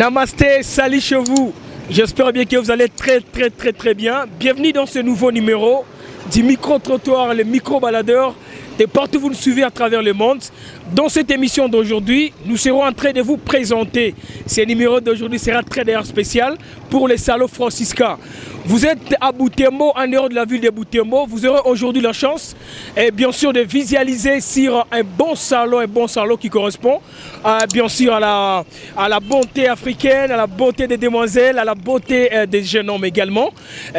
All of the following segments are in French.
Namasté, salut chez vous. J'espère bien que vous allez très bien. Bienvenue dans ce nouveau numéro du micro-trottoir, le micro-baladeur. De partout vous nous suivez à travers le monde. Dans cette émission d'aujourd'hui, nous serons en train de vous présenter. Ce numéro d'aujourd'hui sera très d'ailleurs spécial pour les salons franciscains. Vous êtes à Butembo, en dehors de la ville de Butembo. Vous aurez aujourd'hui la chance, et bien sûr, de visualiser sur un bon salon qui correspond, bien sûr, à la bonté africaine, à la beauté des demoiselles, à la beauté des jeunes hommes également.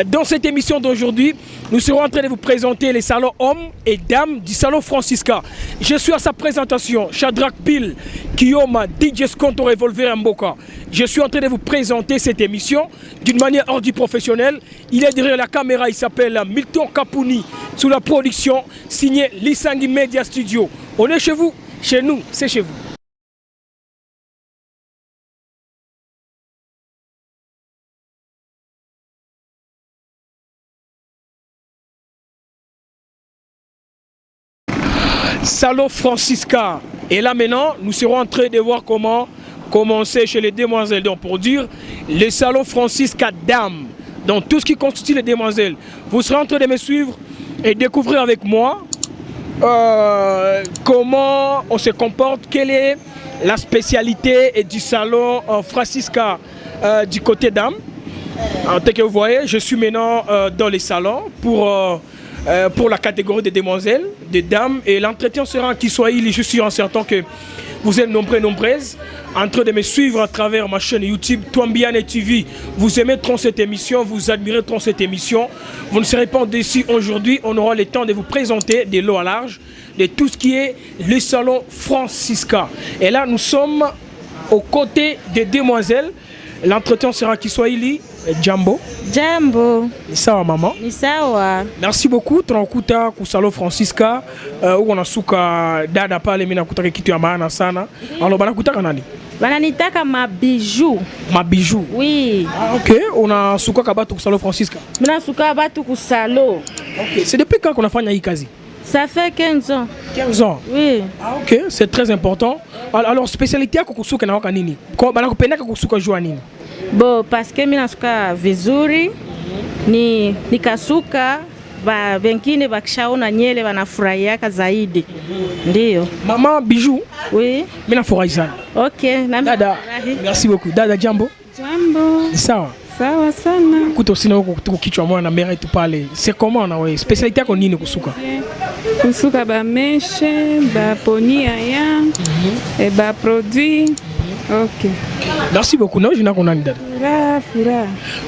Dans cette émission d'aujourd'hui, nous serons en train de vous présenter les salons hommes et dames du salon franciscain. Je suis à sa présentation, Shadrach Bill, Kiyoma, DJ Skonto Revolver Mboka. Je suis en train de vous présenter cette émission d'une manière hors du professionnel. Il est derrière la caméra, il s'appelle Milton Kapouni, sous la production, signé Lisangi Media Studio. On est chez vous, chez nous, c'est chez vous. Salon Francisca. Et là maintenant, nous serons en train de voir comment commencer chez les demoiselles. Donc pour dire, les salons Francisca dames. Donc tout ce qui constitue les demoiselles. Vous serez en train de me suivre et découvrir avec moi comment on se comporte, quelle est la spécialité du salon Francisca du côté dames. Tel que vous voyez, je suis maintenant dans les salons pour la catégorie des demoiselles, des dames, et l'entretien sera en Kiswahili. Je suis certain que vous êtes nombreuses en train de me suivre à travers ma chaîne YouTube Twambiane TV. Vous aimez trop cette émission, vous admirez trop cette émission. Vous ne serez pas déçus aujourd'hui. On aura le temps de vous présenter de l'eau à large de tout ce qui est le salon franciscain. Et là, nous sommes aux côtés des demoiselles. L'entretien sera Kiswahili. Jambo. Jambo. Ni sawa mama. Ni sawa. Merci beaucoup. Tunakuta ku salon Francisca uko nasuka dada pale, mimi nakutaka kitu ya maana sana. Alors banakutaka nani? Bananitaka mabijou. Mabijou. Oui. Ah, OK, unasuka kabatu ku salon Francisca. Mimi nasuka batu ku salon. OK, c'est depuis quand qu'on a fait hii kazi? Ça fait 15 ans. 15 ans. Oui. Ah, OK, c'est très important. Alors spécialité yako kusuka na waka nini? Kwa banakupendaka kusuka jua nini? Bo, parce que mimi nasuka vizuri, nikasuka wengine wakishaona nyele wanafurahiaka zaidi. Ndio. Mama Bijou? Oui. Mimi nafurahi sana. OK, na dada. Merci beaucoup. Dada jambo. Jambo. Sawa. Sawa sana. Kuto sina huko kutuko kichwa mwana mera tu pale. C'est comment na wewe? Spécialité yako nini kusuka? Kusuka ba meshe, ba poni aya, et ba produit. OK. Merci beaucoup. Non, je n'ai pas dada.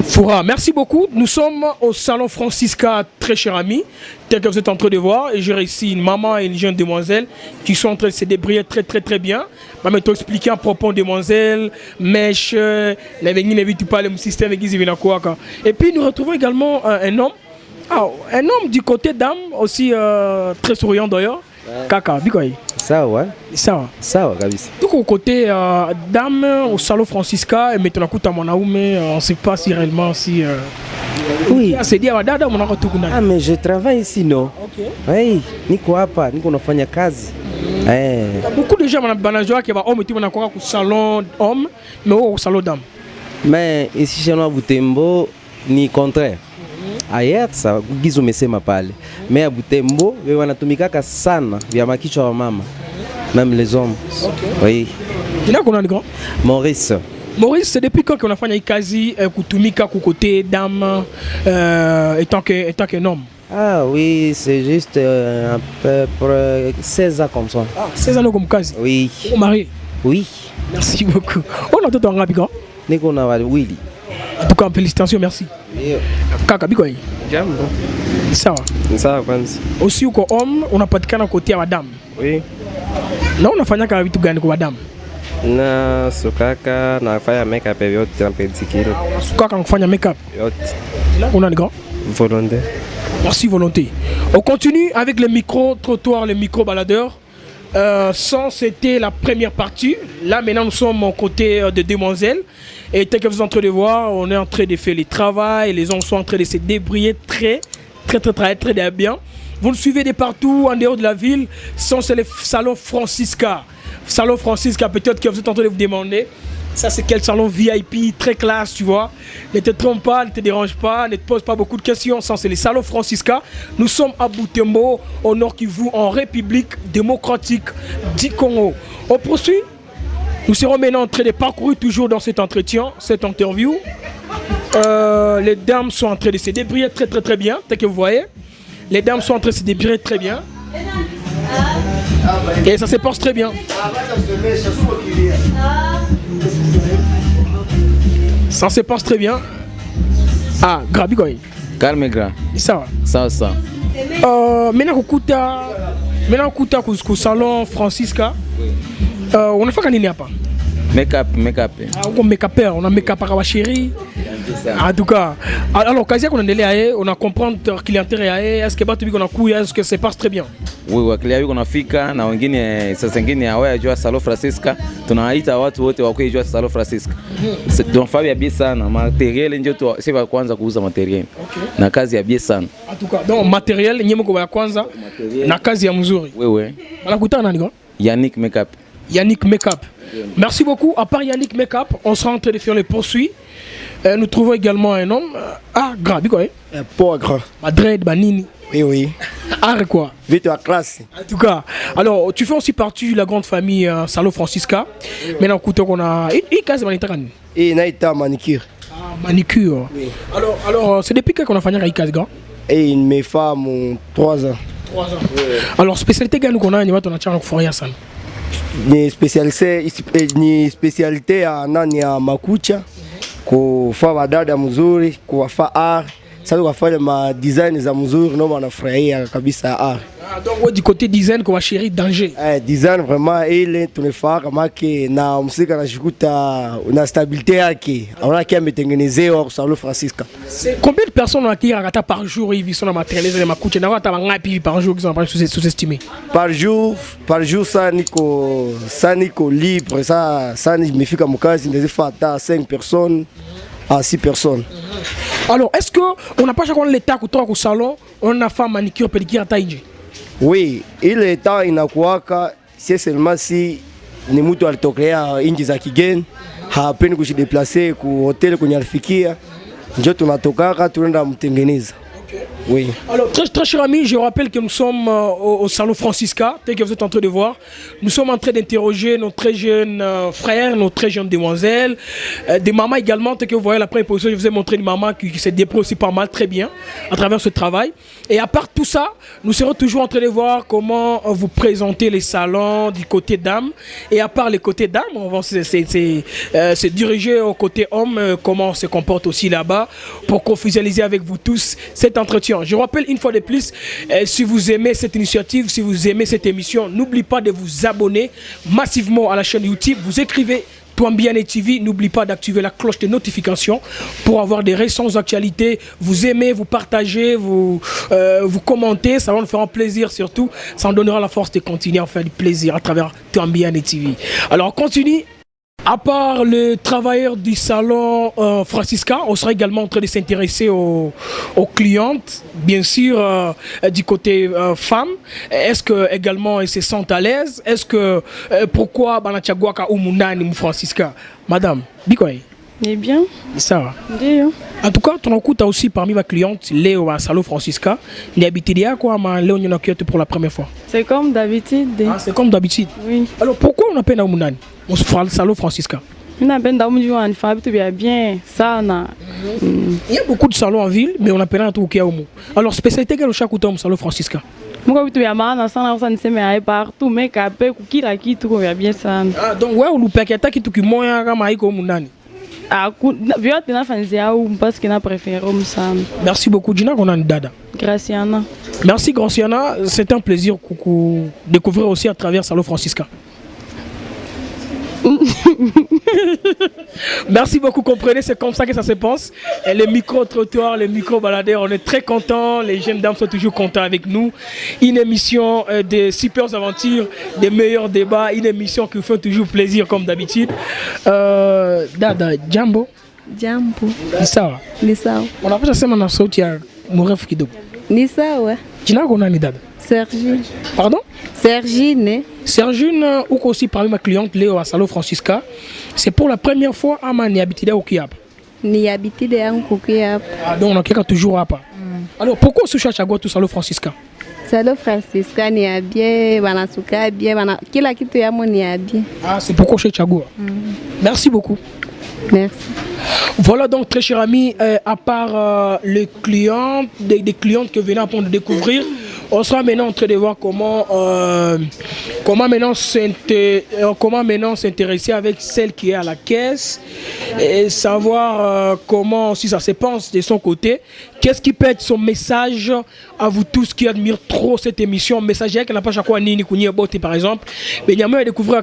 Foura. Merci beaucoup. Nous sommes au salon Francisca, très cher ami, tel que vous êtes en train de voir. Et j'ai ici une maman et une jeune demoiselle qui sont en train de se débrouiller très bien. Je vais t'expliquer à propos de demoiselles, mèches, le système. Et puis nous retrouvons également un homme. Ah, un homme du côté dame, aussi très souriant d'ailleurs. Kaka, bikoy. Sawa. Sawa. Sawa kabisa. Tout côté dame au salon Francisca et maintenant kuta mwanaume, on sait pas si réellement si oui, c'est dit dada mwanako tu kuna. Ah mais je travaille ici non. OK. Oui, niko hapa, niko nafanya kazi. Beaucoup de gens banajua que ba homme tu mwana kwa ku salon homme mais au salon dame. Mais ici chez nous Butembo ni contraire. Ailleurs ça gizo mesema pale. Mais à Butembo wewe wanatumikaka sana vya makichwa wa mama. Même les hommes. OK. Oui. Ina kuna ni grand? Maurice. Maurice, c'est depuis quand qu'on a fait kazi kutumika ku côté dame étant que homme? Ah oui, c'est juste à peu près 16 ans comme ça. Ah, 16 ans comme kazi? Oui. Vous marié? Oui. Merci beaucoup. On a tout en rapide grand? Niko na Willy. En tout cas, félicitations, merci. Kaka biko hii. Jambo. Sawa. Sawa kwanza. Aussi uko homme, unapatikana kote ya madame. Oui. Na unafanya vitu gani kwa madame? Na sukaka, nafanya makeup yote na pedicure. Sukaka kufanya makeup Yote. On a le grand? Volonté. Merci volonté. On continue avec le micro-trottoir, le micro-baladeur. Ça, c'était la première partie. Là, maintenant, nous sommes aux côtés de demoiselles. Et tel que vous êtes en train de voir, on est en train de faire le travail. Les hommes sont en train de se débrouiller très bien. Vous nous suivez de partout, en dehors de la ville. C'est le salon Francisca. Salon Francisca, peut-être que vous êtes en train de vous demander Ça, c'est quel salon VIP, très classe, tu vois. Ne te trompe pas, ne te dérange pas, ne te pose pas beaucoup de questions. Ça, c'est les salons Francisca. Nous sommes à Butembo, au Nord Kivu, en République démocratique du Congo. On poursuit. Nous serons maintenant en train de parcourir toujours dans cet entretien, cette interview. Les dames sont en train de se débrouiller très très très bien, tel que vous voyez. Les dames sont en train de se débrouiller très bien. Et ça se passe très bien. Ça se passe très bien. Ah, Grabi quoi. Calme grand. Ça va. Ça. Maintenant kuta ku salon Francisca. On a fait kanini hapa. Make-up. Ah, on a make-up à chérie. En tout cas, alors kazi qu'on on a comprendre clientèle est-ce que batu biko na kuya, est-ce que ça passe très bien? Oui, client yuko nafika na wengine sasa wengine hawajua Salon Francisca. Tunaita watu wote wa kujua Salon Francisca. Tunafanya bien sana. Materiel ndio tu sasa kwanza kuuza materiel. Na kazi ya bien sana. En tout cas, donc materiel nyemo kwa ya kwanza na kazi ya mzuri. Oui. Balakutana nani kwa? Yannick Makeup. Yannick Makeup. Merci beaucoup. À part Yannick Makeup, on sera en train de faire les poursuites. Nous trouvons également un homme. Ah, Grabi quoi? Pas grand. Madrid, Banini. Oui. Ah, quoi? Vite à classe. En tout cas, alors tu fais aussi partie de la grande famille Salon Francisca. Maintenant, écoute, on a une case manicure. Et Naïta manicure. Ah, manicure. Oui. Alors c'est depuis qu'on a fait une case grand? Et mes femmes ont 3 ans. 3 ans. Oui. Alors, spécialité gagne qu'on a, on a tiré en foyer ça. Ni spécialité ya nani ya makucha. Kufaa wadada mzuri, kuwafaa art. Sasa kufanya ma design za mzuri ndio wanafurahia kabisa art. Ah, donc du côté design kwa chérie danger. Design vraiment ile tunafaa kama ke na msika anashikuta na stabilité yake. Anaona kia ametengenezewa kwa Salon Francisca. C'est combien de personnes qui rakata par jour hivi sont matérialisé les makucha na wata ngapi par jour qui sont pas sous-estimés? Par jour ça niko libre ça nimefika mkazi ndio fata 5 personnes à 6 personnes. Alors, est-ce qu'on n'a pas chaque fois l'état au salon, on a fait manicure, pédicure à taille? Oui, il est temps inakuwaka c'est seulement si ni mtu alitokea inji za kigeni hapendi kujideplacer ku hotel kwenye alifikia ndio tunatokaka tunaenda mtengeneza. Oui. Alors, très chers amis, je rappelle que nous sommes au Salon Francisca, tel que vous êtes en train de voir. Nous sommes en train d'interroger nos très jeunes frères, nos très jeunes demoiselles, des mamans également, tel que vous voyez la première position, je vous ai montré une maman qui se débrouille aussi pas mal, très bien, à travers ce travail. Et à part tout ça, nous serons toujours en train de voir comment vous présenter les salons du côté dames. Et à part les côtés dames, on va se diriger au côté hommes, comment on se comporte aussi là-bas, pour officialiser avec vous tous cet entretien. Je rappelle une fois de plus, si vous aimez cette initiative, si vous aimez cette émission, n'oubliez pas de vous abonner massivement à la chaîne YouTube. Vous écrivez Twambiane TV, n'oubliez pas d'activer la cloche de notification pour avoir des récentes actualités. Vous aimez, vous partagez, vous commentez, ça va nous faire plaisir surtout. Ça nous donnera la force de continuer à faire du plaisir à travers Twambiane TV. Alors on continue. À part les travailleurs du salon Francisca, on sera également en train de s'intéresser aux clientes, bien sûr, du côté femmes. Est-ce que également elles se sentent à l'aise? Est-ce que pourquoi Banachagwaka ou Mundani Francisca? Madame, Bikoy. Eh bien. Ça va. Ndio. En tout cas, ton coup, tu as aussi parmi ma cliente Léo à Salon Francisca. Il est habité là, quoi, mais Léo, il a pour la première fois. C'est comme d'habitude. Ah, c'est comme d'habitude. Oui. Alors pourquoi on appelle Mundani? On se fera le Salon Francisca. On appelle Daoumou, bien ça. Il y a beaucoup de salons en ville, mais on appelle un truc qui est au mot. Alors, spécialité quelle chaque au Salon Francisca? Moi, je suis partout, mais bien ça. Ah, donc, ouais, on nous paye qui tout qui moyen comme Aïko Mundani. Ah, parce qu'il a préféré ça. Merci beaucoup, Gina, qu'on a une dada. Graciana. Merci, Graciana. C'est un plaisir de découvrir aussi à travers Salon Francisca. Merci beaucoup, comprenez, c'est comme ça que ça se passe. Et les micro-trottoirs, les micro-baladeurs, on est très contents. Les jeunes dames sont toujours contents avec nous. Une émission de super aventures, des meilleurs débats, une émission qui fait toujours plaisir comme d'habitude. Dada, Jambo. Jambo. Ni sawa. Ni sawa. Unapata sema na sauti ya mrefu kidogo. Ni sawa. Jina lako nani dada? Sergine. Pardon? Sergine. Sergine, uko aussi parmi ma cliente Léo à Salon Francisca. C'est pour la première fois ama ni habitude au Kiapa. Ni habitude yangu kukia hapa. Ah, donc on a toujours hapa. Alors pourquoi on se cherche à go tout Salon Francisca? Salon Francisca ni ya bien, banasuka bien, kila kitu yamo ni ya bien. Ah, c'est pourquoi on cherche à go. Merci beaucoup. Merci. Voilà donc très chers amis, à part les clients, des clientes que venons pour nous découvrir, on sera maintenant en train de voir comment maintenant s'intéresser avec celle qui est à la caisse et savoir comment si ça se pense de son côté. Qu'est-ce qui peut être son message à vous tous qui admirent trop cette émission? Message qui n'a pas chaque fois ni Kounia Boté par exemple. Mais il y a moyen de découvrir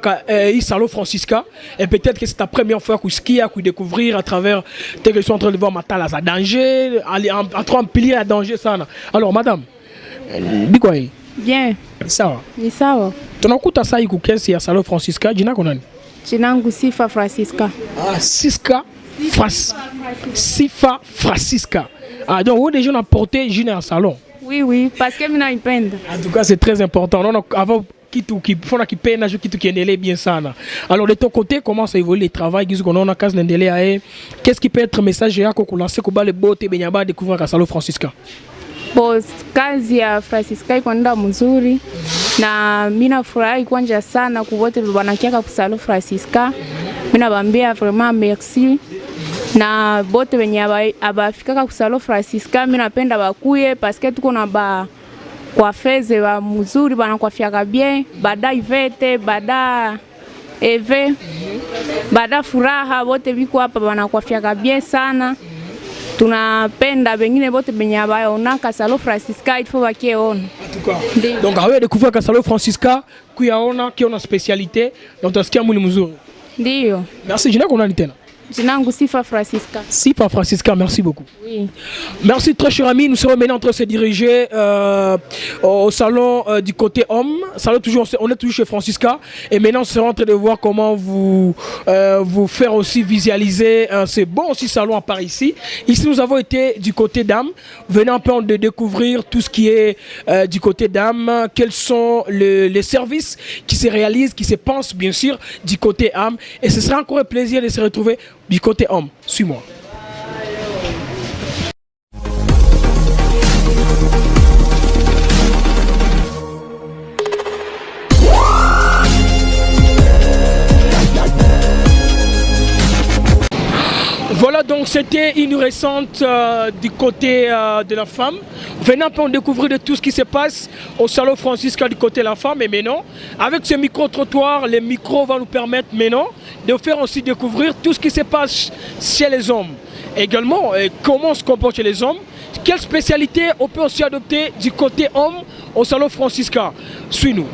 Salon Francisca et peut-être que c'est ta première fois que ski à découvrir à travers tes que sont en train de voir Matala à danger, en train de plier à danger ça. Alors madame, dis quoi? Bien. Sawa. Ni sawa. Tunakuta saa hii kukesi ya Salon Francisca, jina lako nani? Jina langu Sifa Francisca. Ah, Sifa Francisca. Ah, donc vous déjà on a porté jina à salon. Oui, parce que mina ipenda. En tout cas, c'est très important. On a avant kitu qui peine na kitu qui endelea bien sana. Alors de ton côté, comment ça évolue le travail gizo qu'on a kazi endelea qu'est-ce qui peut être message yako kulancer kuba le bote benyaba découvrir ka Salon Francisca? Boss, kazi ya Francisca iko nda mzuri na mina furahi kwanja sana kuwote wanakiaka ku Salon Francisca. Mina bambia vraiment merci. Na bote wenye abafika ku Salon Francisca mina penda bakuye parce que tuko na ba kwa feze wa mzuri bana kwa fiaka bien, bada ivete, bada eve, bada furaha bote biko hapa bana kwa fiaka bien sana. Tunapenda bengine bote benye abaonaka Salon Francisca il faut bakiona. En tout cas. Donc avez découvert que Salon Francisca kuyaona qui a spécialité donc tasikia mwili mzuri. Ndio. Merci jina kuna ni tena. Jina langu Sifa Francisca. Sifa Francisca, merci beaucoup. Oui. Merci très chers amis, nous serons maintenant en train de se diriger au salon du côté homme. Salon toujours, on est toujours chez Francisca et maintenant nous serons en train de voir comment vous faire aussi visualiser ce bon aussi salon à part ici. Ici nous avons été du côté dame, venez un peu de découvrir tout ce qui est du côté dame, quels sont les services qui se réalisent, qui se pensent bien sûr du côté âme et ce sera encore un plaisir de se retrouver du côté homme. Suis-moi. Voilà donc c'était une récente du côté de la femme. Venons pour découvrir de tout ce qui se passe au Salon Francisca du côté de la femme et maintenant avec ce micro-trottoir, les micros vont nous permettre maintenant de faire aussi découvrir tout ce qui se passe chez les hommes. Également, comment se comportent chez les hommes, quelle spécialité on peut aussi adopter du côté homme au Salon Francisca. Suis-nous.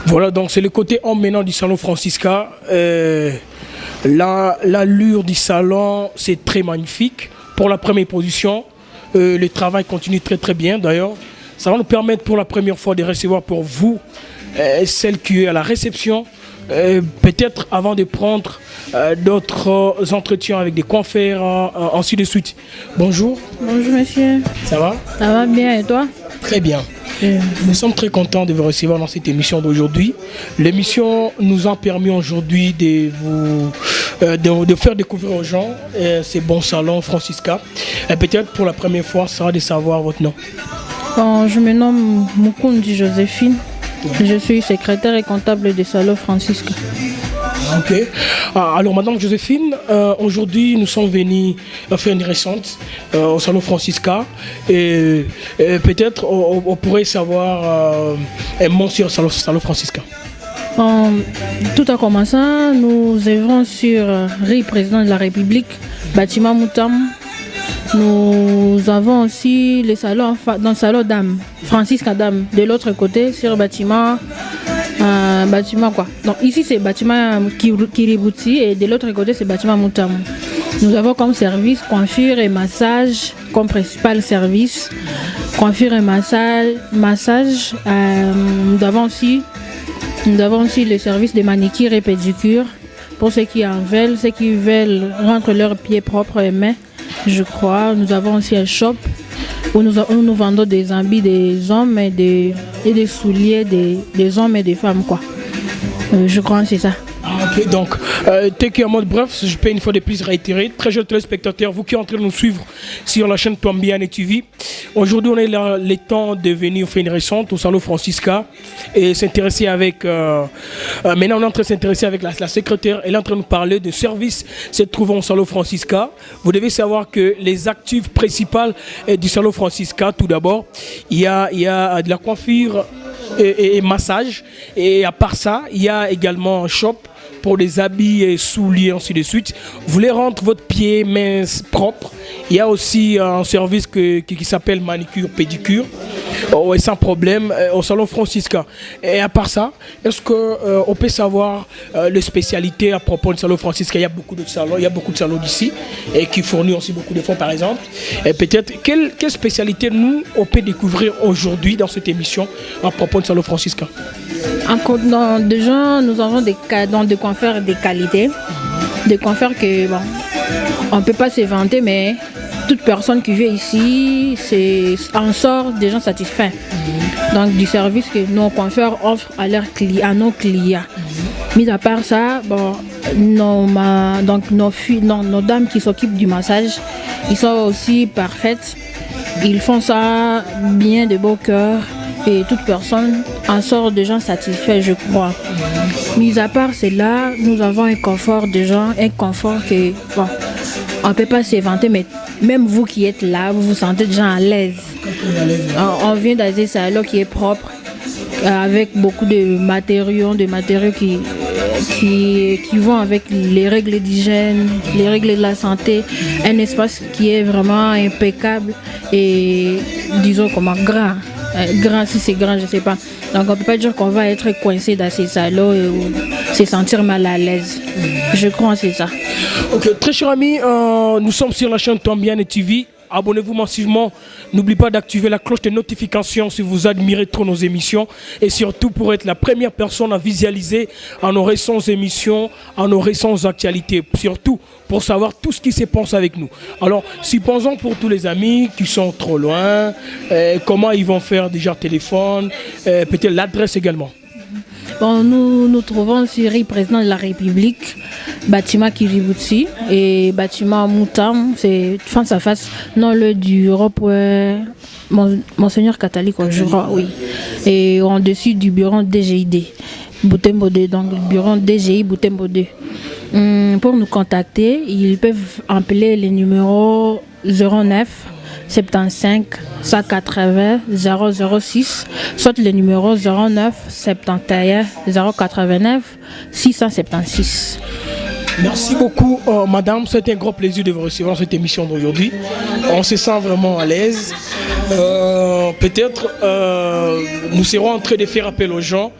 Voilà, donc c'est le côté homme maintenant du Salon Francisca. L'allure du salon, c'est très magnifique. Pour la première position, le travail continue très très bien d'ailleurs. Ça va nous permettre pour la première fois de recevoir pour vous celle qui est à la réception. Peut-être avant de prendre d'autres entretiens avec des coiffeurs, ainsi de suite. Bonjour. Bonjour monsieur. Ça va? Ça va bien et toi? Très bien. Nous sommes très contents de vous recevoir dans cette émission d'aujourd'hui. L'émission nous a permis aujourd'hui de vous faire découvrir aux gens ces bons salons Francisca. Et peut-être pour la première fois, ça sera de savoir votre nom. Bon, je me nomme Mukundi Joséphine. Je suis secrétaire et comptable des salons Francisca. Ok. Alors, Madame Joséphine, aujourd'hui, nous sommes venus faire une récente au Salon Francisca. Et peut-être, on pourrait savoir un mot sur le Salon Francisca. Tout a commencé, nous œuvrons sur rue Président de la République, bâtiment Moutam. Nous avons aussi le salon, dans le salon d'âme, Francisca Dame, de l'autre côté, sur bâtiment quoi. Donc ici c'est bâtiment Kiribouti et de l'autre côté c'est bâtiment Moutam. Nous avons comme service coiffure et massage, comme principal service, coiffure et massage. Nous avons aussi le service de manicure et pédicure, pour ceux qui en veulent, ceux qui veulent rendre leurs pieds propres et mains, je crois. Nous avons aussi un shop où nous vendons des habits des hommes et des souliers des hommes et des femmes, quoi. Je crois que c'est ça. Ok, donc, Teki en mode bref, je peux une fois de plus réitérer. Très jeunes téléspectateurs, vous qui êtes en train de nous suivre sur la chaîne Twambiane TV. Aujourd'hui, on est là, le temps de venir faire une récente au Salon Francisca et s'intéresser avec. Maintenant, on est en train de s'intéresser avec la secrétaire. Elle est en train de nous parler de services se trouvant au Salon Francisca. Vous devez savoir que les actifs principaux du Salon Francisca, tout d'abord, il y a de la coiffure et massage. Et à part ça, il y a également un shop pour des habits et souliers, ainsi de suite. Vous voulez rendre votre pied, main propre. Il y a aussi un service qui s'appelle manicure, pédicure, et sans problème, au Salon Francisca. Et à part ça, est-ce qu'on peut savoir les spécialités à propos du Salon Francisca? Il y a beaucoup de salons d'ici et qui fournissent aussi beaucoup de fonds, par exemple. Et peut-être, quelle spécialité nous, on peut découvrir aujourd'hui dans cette émission à propos du Salon Francisca? Déjà, nous avons des coiffeurs de qualité, des coiffeurs que, bon, on ne peut pas se vanter, mais toute personne qui vient ici en sort des gens satisfaits. Donc, du service que nos coiffeurs offrent à nos clients. Mis à part ça, bon, nos dames qui s'occupent du massage, ils sont aussi parfaites. Ils font ça bien de beau cœur. Et toute personne en sort de gens satisfaits, je crois. Mis à part cela, nous avons un confort de gens, un confort que, bon, on ne peut pas s'éventer, mais même vous qui êtes là, vous vous sentez déjà à l'aise. On vient dans un salon qui est propre, avec beaucoup de matériaux qui vont avec les règles d'hygiène, les règles de la santé, un espace qui est vraiment impeccable et, disons, comment grand. Grand, si c'est grand, je ne sais pas. Donc on ne peut pas dire qu'on va être coincé dans ces salons ou se sentir mal à l'aise. Je crois que c'est ça. Ok, très chers amis, nous sommes sur la chaîne Twambiane TV. Abonnez-vous massivement. N'oubliez pas d'activer la cloche de notification si vous admirez trop nos émissions. Et surtout pour être la première personne à visualiser en nos récentes émissions, en nos récentes actualités. Surtout pour savoir tout ce qui se passe avec nous. Alors, supposons pour tous les amis qui sont trop loin, comment ils vont faire déjà téléphone, peut-être l'adresse également. Bon, nous trouvons sur le président de la République, bâtiment Kiribouti et bâtiment Moutam, c'est face à face, non le du Europe, Monseigneur catholique, je crois, oui. Et en dessus du bureau DGID, Butembo 2, donc le bureau DGI Butembo 2. Pour nous contacter, ils peuvent appeler les numéros 09 75 180 006, soit le numéro 09 71 089 676. Merci beaucoup, madame. C'est un grand plaisir de vous recevoir dans cette émission d'aujourd'hui. On se sent vraiment à l'aise. Peut-être nous serons en train de faire appel aux gens.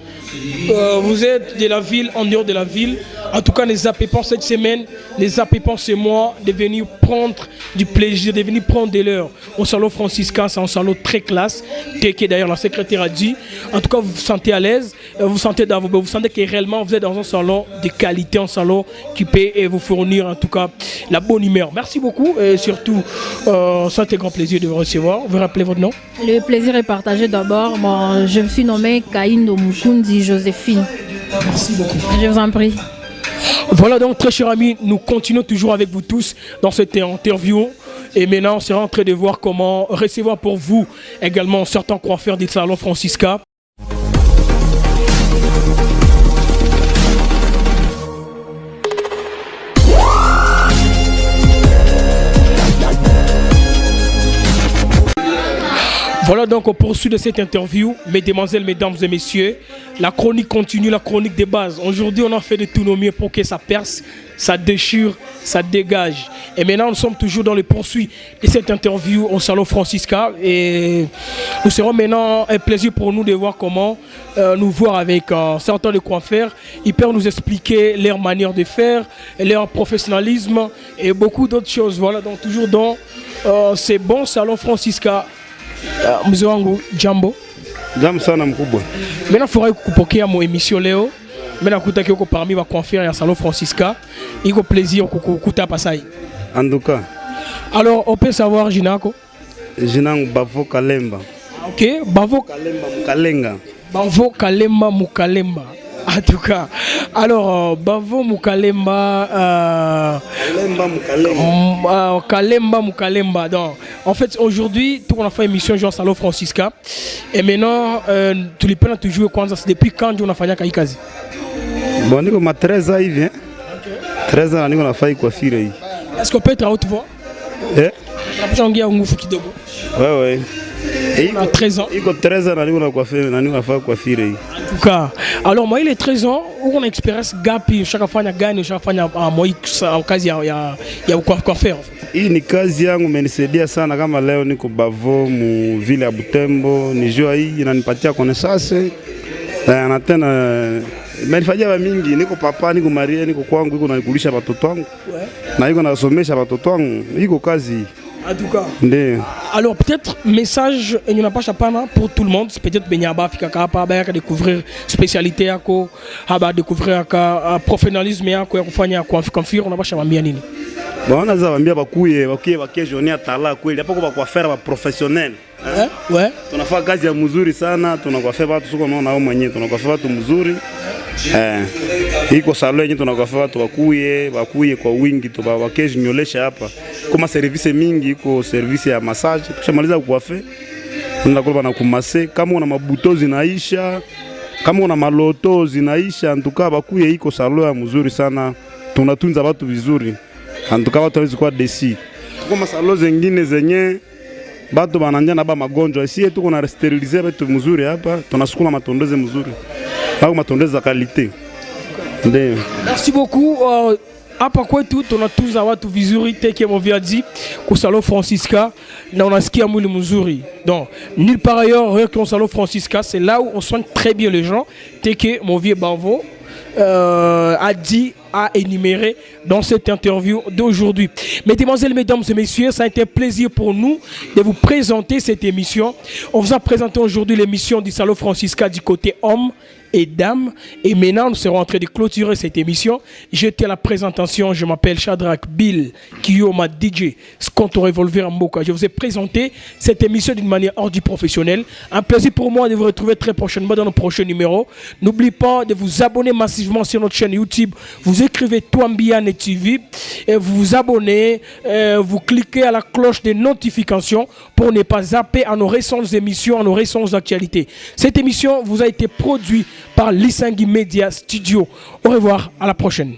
Vous êtes de la ville, en dehors de la ville. En tout cas, ne zappez pas cette semaine, ne zappez pas ce mois de venir prendre du plaisir, de venir prendre de l'heure au Salon Francisca. C'est un salon très classe, que d'ailleurs la secrétaire a dit. En tout cas, vous vous sentez à l'aise, vous sentez que réellement vous êtes dans un salon de qualité, un salon qui peut vous fournir en tout cas la bonne humeur. Merci beaucoup et surtout, c'est un grand plaisir de vous recevoir. Vous rappelez votre nom? Le plaisir est partagé d'abord. Bon, je me suis nommée Kaindo Mukundi Joséphine. Merci beaucoup. Je vous en prie. Voilà donc, très chers amis, nous continuons toujours avec vous tous dans cette interview. Et maintenant, on sera en train de voir comment recevoir pour vous également certains coiffeurs du Salon Francisca. Voilà donc au poursuit de cette interview, mesdemoiselles, mesdames et messieurs. La chronique continue, la chronique de base. Aujourd'hui, on a fait de tout nos mieux pour que ça perce, ça déchire, ça dégage. Et maintenant, nous sommes toujours dans le poursuit de cette interview au Salon Francisca. Et nous serons maintenant un plaisir pour nous de voir comment nous voir avec certains de coiffeurs. Ils peuvent nous expliquer leur manière de faire, leur professionnalisme et beaucoup d'autres choses. Voilà, donc toujours dans ces bons Salon Francisca. Mzee wangu jambo. Jambo sana mkubwa. Mimi nafurahi kupokea mo emission leo Mais la kuta qui parmi va conférer à Salon Francisca, il a plaisir kuta pasai. En tout cas. Alors on peut savoir Jinako. Jinang Bavo Kalemba. Ok, Bavo Kalemba Mukalenga. Bavo Kalemba Mukalemba. En tout cas, alors Bavo Mukalemba. Kalemba Mukalemba. Donc, en fait, aujourd'hui, tout on a fait émission Jean Salon Francisca. Et maintenant, tu les peux toujours jouer c'est depuis quand on a fait Kaikazi? Bon, on a 13 ans, hein? 13 ans, on a fait quoi faire. Est-ce qu'on peut être à haute voix? Eh? Ouais. Et il a 13 ans. Il a 13 ans, on a fait quoi faire. En tout cas, alors moi il est 13 ans, où on a expérience gapi, chaque fois on a gagné, chaque fois on a moi occasion il y a quoi faire. Hii ni kazi yangu imenisaidia sana kama leo niko Bavo mu vile ya Butembo, nijua hii inanipatia connaissance. Na tena imenifanyia mingi, niko papa, niko Maria, niko kwangu, niko nakulisha watoto wangu. Na niko nasomesha watoto wangu, iko kazi. En tout cas. Ndé. Alors peut-être message il n'y en a pas chapana pour tout le monde, peut-être Benyaba fika kapa ba découvrir spécialité yako, haba découvrir ka professionnalisme yako ya kufanya kwa confire on a pas chambia nini. Bon on a zawambia bakuye jonia tala kweli hapo kwa faire ba professionnel. Ouais. Tunafanya kazi ya mzuri sana, tunakwafia watu soko naona wao mwenyewe, tunakwafia watu mzuri. Iko salon yenyewe tunakwafia watu bakuye kwa wingi tu bakeje nyolesha hapa. Kama service mingi iko service ya massage, tukishamaliza kukwafia tunakuwa na kumase, kama una mabuto zinaisha, kama una maloto zinaisha, antuka bakuye iko salon ya mzuri sana. Tunatunza watu vizuri. Antuka watu hawezi kuwa desi. Kama salon zingine zenye batu bananja na ba magonjwa ici tuko na steriliser betu mzuri hapa, tunasukuma matondeze mzuri au matondeze za qualité. Ndio. Merci beaucoup. Hapa kwetu tunatunza watu vizuri teke moviaji ku Salon Francisca na unasikia mwili mzuri. Donc nulle part ailleurs que au Salon Francisca, c'est là où on soigne très bien les gens teke Movie Bavo a dit, a énuméré dans cette interview d'aujourd'hui. Mesdemoiselles, mesdames et messieurs, ça a été un plaisir pour nous de vous présenter cette émission. On vous a présenté aujourd'hui l'émission du Salon Francisca du côté homme et dames. Et maintenant, nous serons en train de clôturer cette émission. J'étais à la présentation, je m'appelle Shadrach Bill, Kiyoma DJ, Skonto Revolver Mboka. Je vous ai présenté cette émission d'une manière hors du professionnel. Un plaisir pour moi de vous retrouver très prochainement dans nos prochains numéros. N'oubliez pas de vous abonner massivement sur notre chaîne YouTube. Vous écrivez Twambiane TV et vous vous abonnez, vous cliquez à la cloche de notification pour ne pas zapper à nos récentes émissions, à nos récentes actualités. Cette émission vous a été produite par Lisangui Media Studio. Au revoir, à la prochaine.